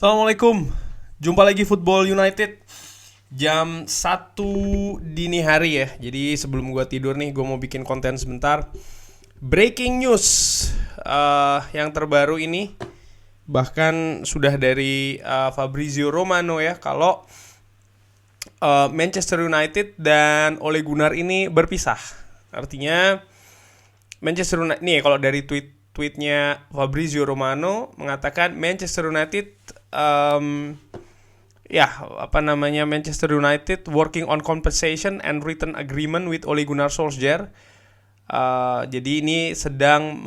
Assalamualaikum. Jumpa lagi Football United jam 1 dini hari ya. Jadi sebelum gua tidur nih, gua mau bikin konten sebentar. Breaking news yang terbaru ini bahkan sudah dari Fabrizio Romano ya, kalau Manchester United dan Ole Gunnar ini berpisah. Artinya Manchester United nih, kalau dari tweetnya Fabrizio Romano mengatakan Manchester United Manchester United working on compensation and written agreement with Ole Gunnar Solskjaer. Jadi ini sedang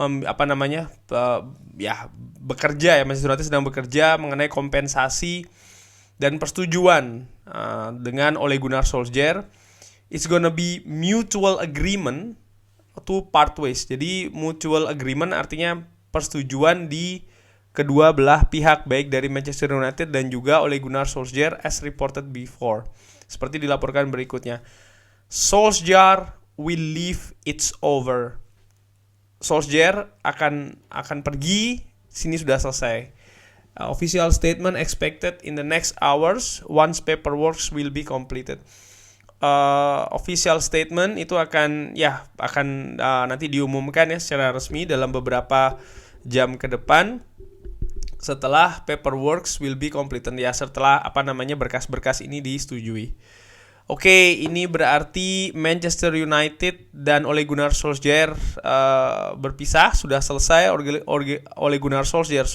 bekerja ya, Manchester United sedang bekerja mengenai kompensasi dan persetujuan dengan Ole Gunnar Solskjaer. It's gonna be mutual agreement to part ways. Jadi mutual agreement artinya persetujuan di kedua belah pihak, baik dari Manchester United dan juga Ole Gunnar Solskjaer, as reported before. Seperti dilaporkan berikutnya. Solskjaer will leave, it's over. Solskjaer akan pergi, sini sudah selesai. Official statement expected in the next hours once paperwork will be completed. Official statement itu akan nanti diumumkan ya secara resmi dalam beberapa jam ke depan setelah paperwork will be completed, ya setelah berkas-berkas ini disetujui. Oke, ini berarti Manchester United dan Ole Gunnar Solskjaer berpisah, sudah selesai. Ole Gunnar Solskjaer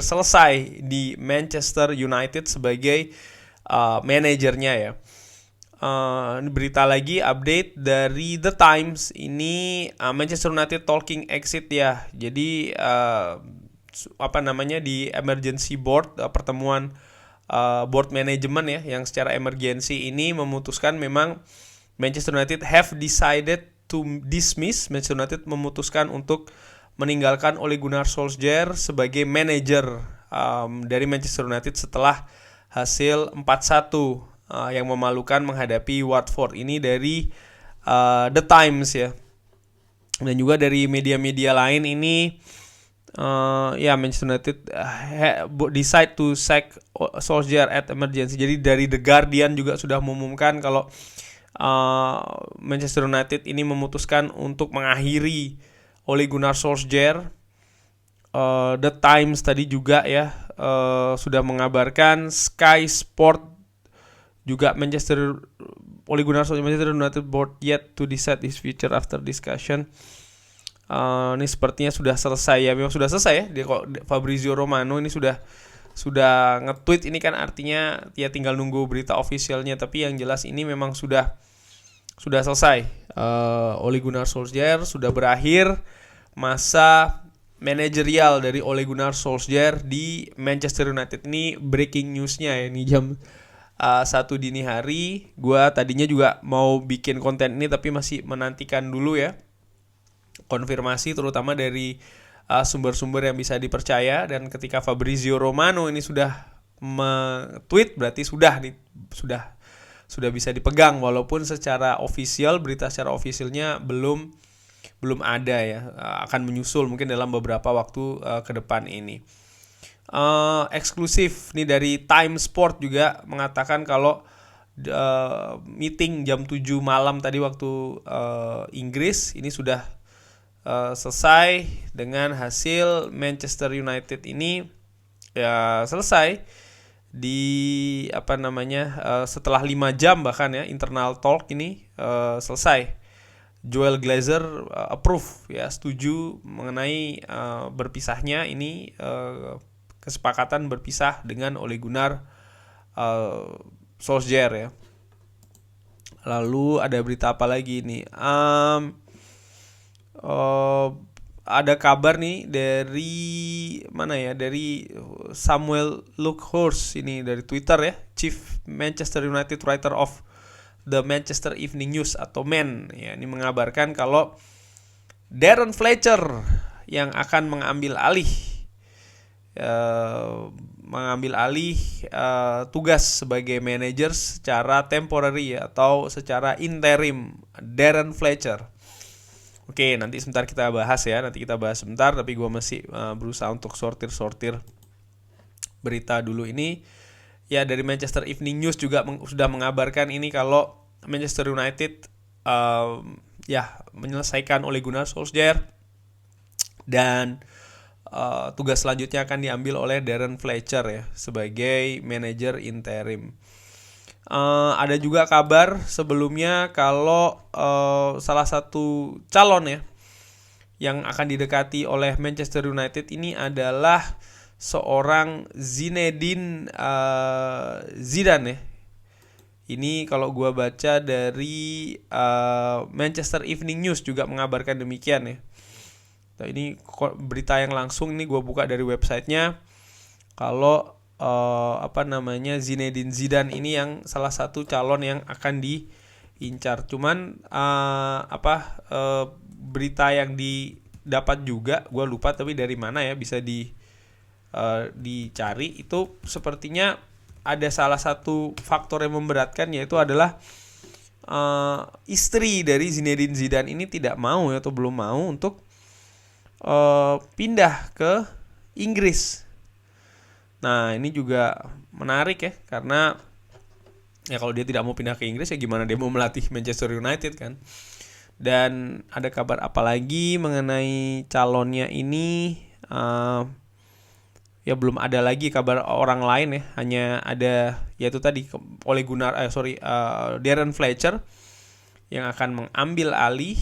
selesai di Manchester United sebagai manajernya ya. Berita lagi, update dari The Times ini, Manchester United talking exit ya. Jadi di emergency board, pertemuan board manajemen ya, yang secara emergency ini memutuskan memang Manchester United have decided to dismiss. Manchester United memutuskan untuk meninggalkan Ole Gunnar Solskjaer sebagai manajer dari Manchester United setelah hasil 4-1 yang memalukan menghadapi Watford. Ini dari The Times ya. Dan juga dari media-media lain ini, Manchester United decide to sack Solskjaer at emergency. Jadi dari The Guardian juga sudah mengumumkan kalau Manchester United ini memutuskan untuk mengakhiri Ole Gunnar Solskjaer. The Times tadi juga ya sudah mengabarkan, Sky Sport juga, Ole Gunnar Solskjaer Manchester United board yet to decide his future after discussion. Ini sepertinya sudah selesai ya, memang sudah selesai ya. Dia kok Fabrizio Romano ini sudah nge-tweet, ini kan artinya ya tinggal nunggu berita officialnya, tapi yang jelas ini memang sudah selesai. Ole Gunnar Solskjaer sudah berakhir masa manajerial dari Ole Gunnar Solskjaer di Manchester United. Ini breaking newsnya ya, ini jam 1 dini hari. Gua tadinya juga mau bikin konten ini tapi masih menantikan dulu ya konfirmasi, terutama dari sumber-sumber yang bisa dipercaya. Dan ketika Fabrizio Romano ini sudah me-tweet, berarti sudah bisa dipegang, walaupun secara official, berita secara officialnya belum ada ya. Akan menyusul mungkin dalam beberapa waktu ke depan ini. Eksklusif nih dari Time Sport juga mengatakan kalau meeting jam 7 malam tadi waktu Inggris ini sudah selesai dengan hasil Manchester United ini ya selesai di setelah 5 jam bahkan ya, internal talk ini selesai. Joel Glazer approve ya, setuju mengenai berpisahnya ini, kesepakatan berpisah dengan Ole Gunnar Solskjaer ya. Lalu ada berita apa lagi nih? Ada kabar nih dari dari Samuel Luckhurst ini dari Twitter ya, Chief Manchester United Writer of the Manchester Evening News atau MEN ya, ini mengabarkan kalau Darren Fletcher yang akan mengambil alih tugas sebagai manajer secara temporary ya, atau secara interim. Darren Fletcher. Oke, nanti sebentar kita bahas ya. Nanti kita bahas sebentar, tapi gue masih berusaha untuk sortir berita dulu ini. Ya, dari Manchester Evening News juga sudah mengabarkan ini kalau Manchester United menyelesaikan Ole Gunnar Solskjaer, dan tugas selanjutnya akan diambil oleh Darren Fletcher ya sebagai manajer interim. Ada juga kabar sebelumnya kalau salah satu calon ya yang akan didekati oleh Manchester United ini adalah seorang Zinedine Zidane ya. Ini kalau gue baca dari Manchester Evening News juga mengabarkan demikian ya. Nah, ini berita yang langsung ini gue buka dari websitenya. Kalau Zinedine Zidane ini yang salah satu calon yang akan diincar. Cuman berita yang didapat juga gue lupa tapi dari mana ya, bisa dicari. Itu sepertinya ada salah satu faktor yang memberatkan, yaitu adalah istri dari Zinedine Zidane ini tidak mau atau belum mau untuk pindah ke Inggris. Nah, ini juga menarik ya, karena ya kalau dia tidak mau pindah ke Inggris ya gimana dia mau melatih Manchester United kan. Dan ada kabar apa lagi mengenai calonnya ini? Ya belum ada lagi kabar orang lain ya, hanya ada yaitu tadi Darren Fletcher yang akan mengambil alih.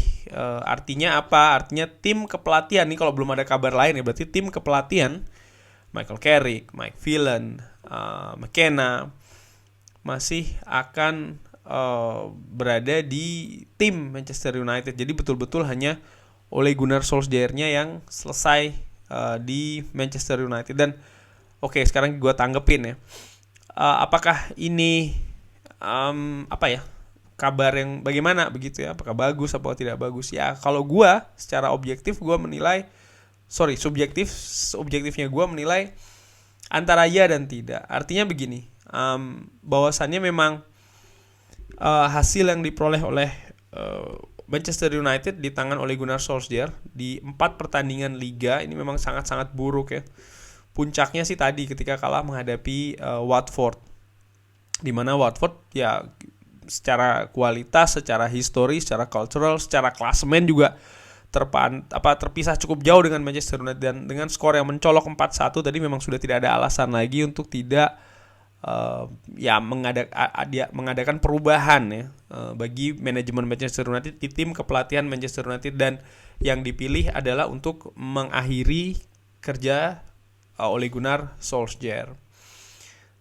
Artinya apa? Artinya tim kepelatihan nih, kalau belum ada kabar lain ya berarti tim kepelatihan Michael Carrick, Mike Phelan, McKenna masih akan berada di tim Manchester United. Jadi betul-betul hanya Ole Gunnar Solskjaer-nya yang selesai di Manchester United. Dan oke, sekarang gue tanggepin ya. Apakah ini kabar yang bagaimana begitu ya? Apakah bagus atau tidak bagus? Ya, kalau gue secara objektif gue menilai, subjektifnya gue menilai antara ya dan tidak. Artinya begini, bahwasannya memang hasil yang diperoleh oleh Manchester United di tangan Ole Gunnar Solskjaer di 4 pertandingan liga ini memang sangat-sangat buruk ya. Puncaknya sih tadi ketika kalah menghadapi Watford, di mana Watford ya secara kualitas, secara histori, secara cultural, secara klasemen juga terpisah cukup jauh dengan Manchester United, dan dengan skor yang mencolok 4-1 tadi memang sudah tidak ada alasan lagi untuk tidak mengadakan perubahan ya bagi manajemen Manchester United di tim kepelatihan Manchester United, dan yang dipilih adalah untuk mengakhiri kerja Ole Gunnar Solskjaer.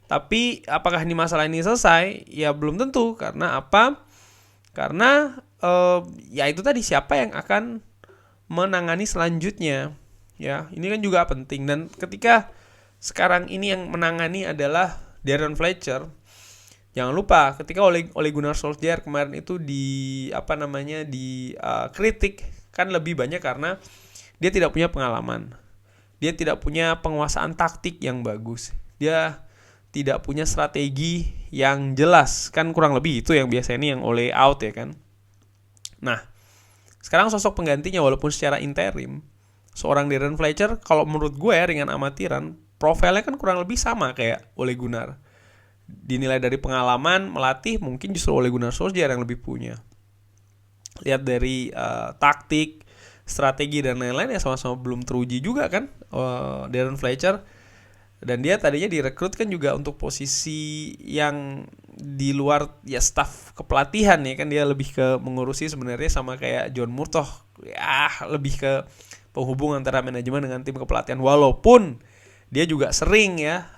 Tapi apakah masalah ini selesai? Ya belum tentu. Karena apa? Karena ya itu tadi, siapa yang akan menangani selanjutnya ya, ini kan juga penting. Dan ketika sekarang ini yang menangani adalah Darren Fletcher, jangan lupa ketika Ole Gunnar Solskjaer kemarin itu kritik kan lebih banyak karena dia tidak punya pengalaman, dia tidak punya penguasaan taktik yang bagus, dia tidak punya strategi yang jelas, kan kurang lebih itu yang biasanya ini yang Ole out ya kan. Nah, sekarang sosok penggantinya walaupun secara interim, seorang Darren Fletcher, kalau menurut gue ya dengan amatiran, profilnya kan kurang lebih sama kayak Ole Gunnar. Dinilai dari pengalaman melatih, mungkin justru Ole Gunnar Solskjaer yang lebih punya. Lihat dari taktik, strategi dan lain-lain ya sama-sama belum teruji juga kan Darren Fletcher. Dan dia tadinya direkrut kan juga untuk posisi yang di luar ya staf kepelatihan ya kan, dia lebih ke mengurusi sebenarnya sama kayak John Murtough ya, lebih ke penghubung antara manajemen dengan tim kepelatihan, walaupun dia juga sering ya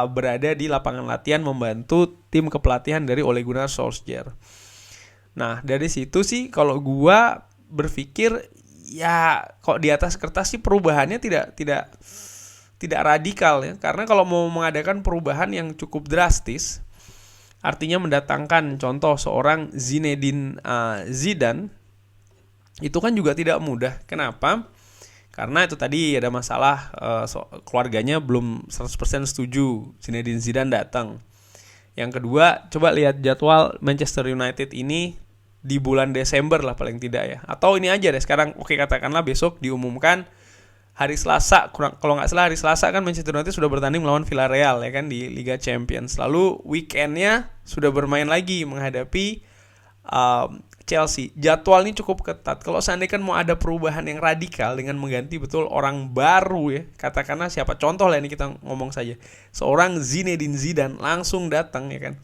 berada di lapangan latihan membantu tim kepelatihan dari Ole Gunnar Solskjaer. Nah, dari situ sih kalau gua berpikir ya kok di atas kertas sih perubahannya tidak radikal ya. Karena kalau mau mengadakan perubahan yang cukup drastis, artinya mendatangkan contoh seorang Zinedine Zidane, itu kan juga tidak mudah. Kenapa? Karena itu tadi ada masalah keluarganya belum 100% setuju Zinedine Zidane datang. Yang kedua, coba lihat jadwal Manchester United ini di bulan Desember lah paling tidak ya. Atau ini aja deh sekarang, oke katakanlah besok diumumkan hari Selasa, kalau nggak salah hari Selasa kan Manchester United sudah bertanding melawan Villarreal ya kan di Liga Champions. Lalu weekendnya sudah bermain lagi menghadapi Chelsea. Jadwal ini cukup ketat. Kalau seandainya kan mau ada perubahan yang radikal dengan mengganti betul orang baru ya, katakanlah siapa, contoh lah ini kita ngomong saja, seorang Zinedine Zidane langsung datang ya kan.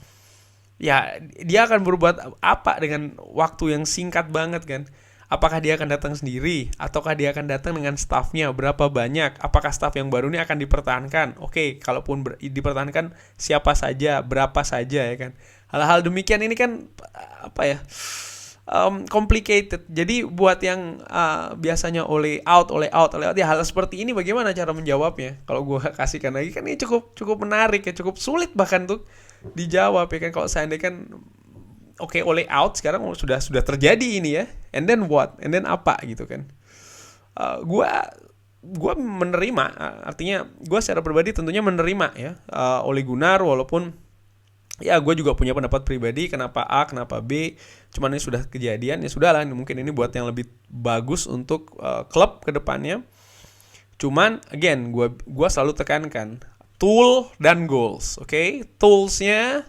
Ya, dia akan berbuat apa dengan waktu yang singkat banget kan? Apakah dia akan datang sendiri ataukah dia akan datang dengan staffnya, berapa banyak? Apakah staff yang baru ini akan dipertahankan? Oke, kalaupun dipertahankan siapa saja, berapa saja ya kan? Hal-hal demikian ini kan apa ya? Complicated. Jadi buat yang biasanya oleh out ya, hal seperti ini bagaimana cara menjawabnya? Kalau gue kasihkan lagi kan ini cukup menarik ya, cukup sulit bahkan tuh dijawab ya kan. Kalau seandainya kan oke, oleh out sekarang sudah terjadi ini ya, and then what, and then apa gitu kan. Gue menerima, artinya gue secara pribadi tentunya menerima ya Ole Gunnar, walaupun ya gue juga punya pendapat pribadi kenapa A, kenapa B, cuman ini sudah kejadian, ya sudah lah, mungkin ini buat yang lebih bagus untuk klub ke depannya. Cuman again gue selalu tekankan tool dan goals, oke? Toolsnya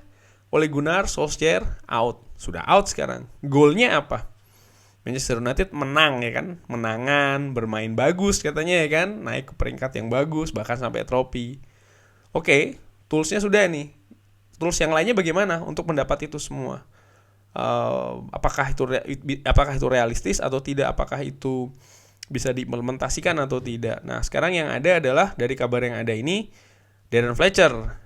Ole Gunnar Solskjaer out, sudah out sekarang. Goalnya apa? Manchester United menang ya kan, menangan, bermain bagus katanya ya kan, naik ke peringkat yang bagus, bahkan sampai trofi. Oke, toolsnya sudah nih. Tools yang lainnya bagaimana untuk mendapat itu semua? Apakah itu realistis atau tidak? Apakah itu bisa diimplementasikan atau tidak? Nah, sekarang yang ada adalah dari kabar yang ada ini, Darren Fletcher.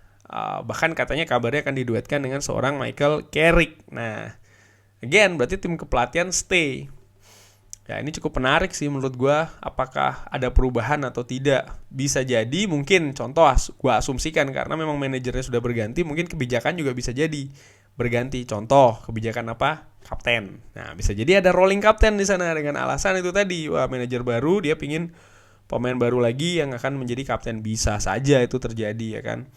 Bahkan katanya kabarnya akan diduetkan dengan seorang Michael Carrick. Nah, again berarti tim kepelatihan stay. Ya, ini cukup menarik sih menurut gue. Apakah ada perubahan atau tidak? Bisa jadi mungkin, contoh gue asumsikan karena memang manajernya sudah berganti, mungkin kebijakan juga bisa jadi berganti. Contoh kebijakan apa? Kapten. Nah, bisa jadi ada rolling kapten di sana dengan alasan itu tadi, wah manajer baru dia pingin pemain baru lagi yang akan menjadi kapten. Bisa saja itu terjadi ya kan.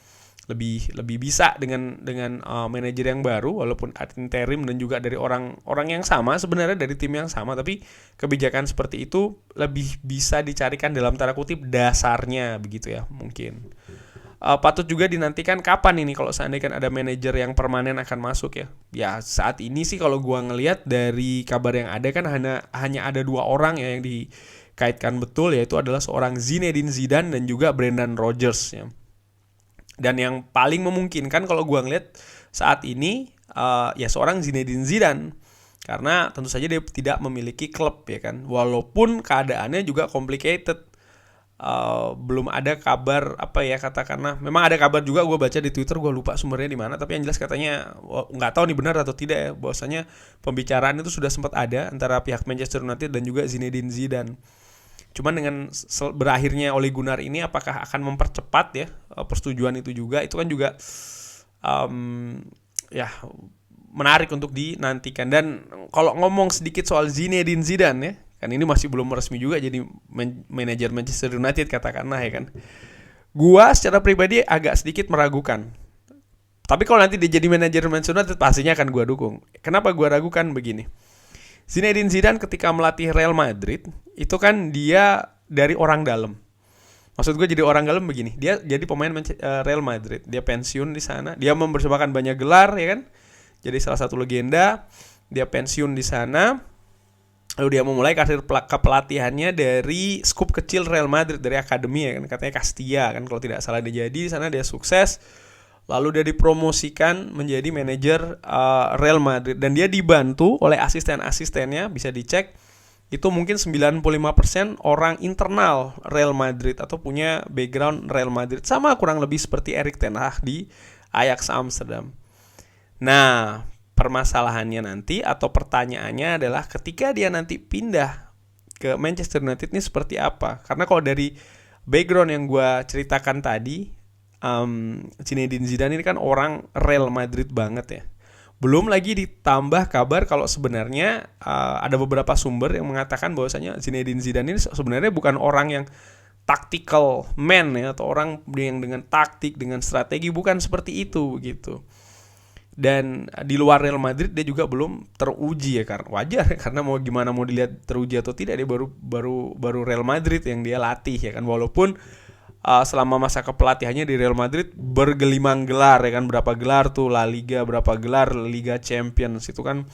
Lebih bisa dengan manajer yang baru, walaupun interim dan juga dari orang yang sama sebenarnya, dari tim yang sama, tapi kebijakan seperti itu lebih bisa dicarikan dalam tanda kutip dasarnya begitu ya mungkin. Patut juga dinantikan kapan ini kalau seandainya ada manajer yang permanen akan masuk ya. Ya saat ini sih kalau gua ngelihat dari kabar yang ada kan hanya ada 2 orang ya yang dikaitkan betul, yaitu adalah seorang Zinedine Zidane dan juga Brendan Rodgers ya. Dan yang paling memungkinkan kalau gue ngeliat saat ini ya seorang Zinedine Zidane, karena tentu saja dia tidak memiliki klub ya kan, walaupun keadaannya juga complicated. Belum ada kabar apa ya, katakanlah memang ada kabar juga, gue baca di Twitter, gue lupa sumbernya di mana, tapi yang jelas katanya nggak tahu nih benar atau tidak ya, bahwasanya pembicaraan itu sudah sempat ada antara pihak Manchester United dan juga Zinedine Zidane. Cuman dengan berakhirnya Ole Gunnar ini, apakah akan mempercepat ya persetujuan itu juga? Itu kan juga ya menarik untuk dinantikan. Dan kalau ngomong sedikit soal Zinedine Zidane ya, kan ini masih belum resmi juga jadi manajer Manchester United katakanlah ya kan. Gua secara pribadi agak sedikit meragukan. Tapi kalau nanti dia jadi manajer Manchester United pastinya akan gua dukung. Kenapa gua ragukan begini? Zinedine Zidane ketika melatih Real Madrid itu kan dia dari orang dalam. Maksud gue jadi orang dalam begini, dia jadi pemain Real Madrid, dia pensiun di sana, dia mempersembahkan banyak gelar ya kan, jadi salah satu legenda. Dia pensiun di sana, lalu dia memulai karir kepelatihannya dari skup kecil Real Madrid, dari akademi ya kan, katanya Castilla kan kalau tidak salah. Dia jadi di sana, dia sukses. Lalu dia dipromosikan menjadi manajer Real Madrid, dan dia dibantu oleh asisten-asistennya, bisa dicek. Itu mungkin 95% orang internal Real Madrid atau punya background Real Madrid, sama kurang lebih seperti Erik ten Hag di Ajax Amsterdam. Nah, permasalahannya nanti atau pertanyaannya adalah ketika dia nanti pindah ke Manchester United ini seperti apa? Karena kalau dari background yang gue ceritakan tadi, Zinedine Zidane ini kan orang Real Madrid banget ya. Belum lagi ditambah kabar kalau sebenarnya ada beberapa sumber yang mengatakan bahwasanya Zinedine Zidane ini sebenarnya bukan orang yang tactical man ya, atau orang yang dengan taktik, dengan strategi, bukan seperti itu gitu. Dan di luar Real Madrid dia juga belum teruji ya, karena wajar karena mau gimana mau dilihat teruji atau tidak, dia baru Real Madrid yang dia latih ya kan, walaupun selama masa kepelatihannya di Real Madrid bergelimang gelar ya kan, berapa gelar tuh La Liga, berapa gelar Liga Champions, itu kan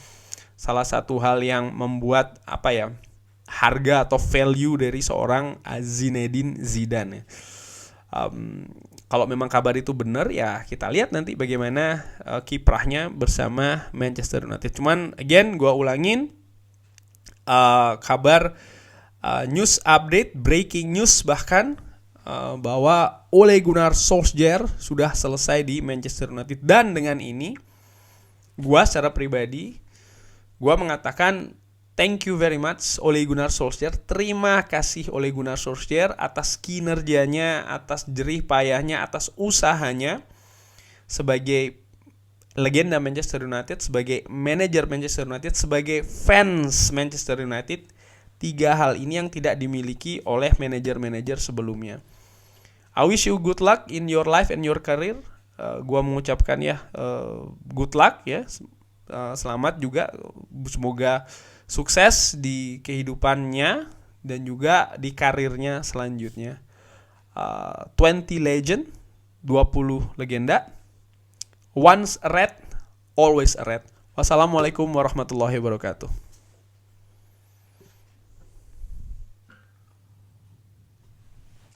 salah satu hal yang membuat apa ya, harga atau value dari seorang Zinedine Zidane ya. Kalau memang kabar itu benar ya kita lihat nanti bagaimana kiprahnya bersama Manchester United. Cuman again gue ulangin, kabar news update, breaking news bahkan, bahwa Ole Gunnar Solskjaer sudah selesai di Manchester United. Dan dengan ini gue secara pribadi gue mengatakan thank you very much Ole Gunnar Solskjaer. Terima kasih Ole Gunnar Solskjaer atas kinerjanya, atas jerih payahnya, atas usahanya sebagai legenda Manchester United, sebagai manajer Manchester United, sebagai fans Manchester United. 3 hal ini yang tidak dimiliki oleh manajer-manajer sebelumnya. I wish you good luck in your life and your career. Gua mengucapkan ya good luck ya. Selamat juga, semoga sukses di kehidupannya dan juga di karirnya selanjutnya. 20 legend, 20 legenda. Once a red, always a red. Wassalamualaikum warahmatullahi wabarakatuh.